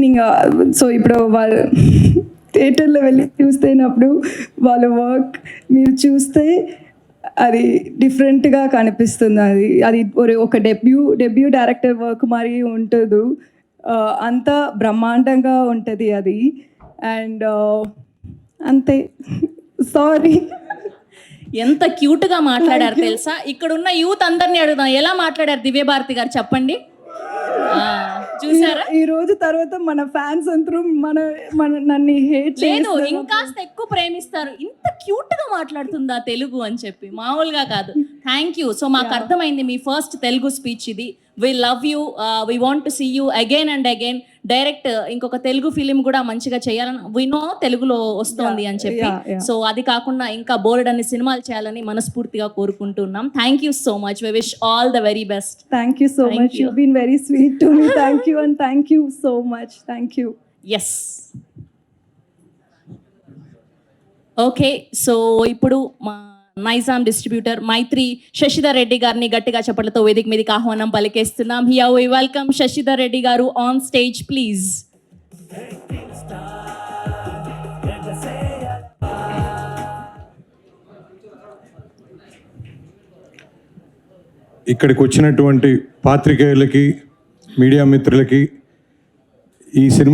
ఇంకా సో ఇప్పుడు వాళ్ళు థియేటర్లో వెళ్ళి చూస్తేనప్పుడు వాళ్ళ వర్క్ మీరు చూస్తే అది డిఫరెంట్గా కనిపిస్తుంది. అది ఒక డెబ్యూ డైరెక్టర్ వర్క్ మరి ఉంటుంది. అంత బ్రహ్మాండంగా ఉంటుంది అది. అండ్ అంతే. సారీ. ఎంత క్యూట్గా మాట్లాడారు తెలుసా. ఇక్కడ ఉన్న యూత్ అందరినీ అడుగుదాం, ఎలా మాట్లాడారు దివ్యభారతి గారు చెప్పండి. చూసారా, ఈ రోజు తర్వాత మన ఫ్యాన్స్ అందరూ నన్ను హేట్ లేదు ఇంకాస్త ఎక్కువ ప్రేమిస్తారు. ఇంత క్యూట్ గా మాట్లాడుతుందా తెలుగు అని చెప్పి, మామూలుగా కాదు. Thank you. సో మాకు అర్థమైంది మీ ఫస్ట్ తెలుగు స్పీచ్ ఇది. We love you, we want to see you again and again. Direct ఇంకొక తెలుగు ఫిలిం కూడా మంచిగా చేయాలని వి నో తెలుగులో వస్తుంది అని చెప్పి. సో అది కాకుండా ఇంకా బోల్డ్ అన్ని సినిమాలు చేయాలని మనస్ఫూర్తిగా కోరుకుంటున్నాం. Thank you so much. We wish all the very best. Thank you so much. You been very sweet to me. Thank you and thank you so much. Thank you. Yes. Okay, so ఇప్పుడు మా Nizam distributor Mythri Sasidhar Reddy గారిని గట్టిగా చప్పట్లతో వేదిక మీదకి ఆహ్వానం పలికేస్తున్నాం. Here we welcome Sasidhar Reddy garu on stage please. ఇక్కడికి వచ్చినటువంటి పాత్రికేయులకి, మీడియా మిత్రులకి, ఈ సినిమా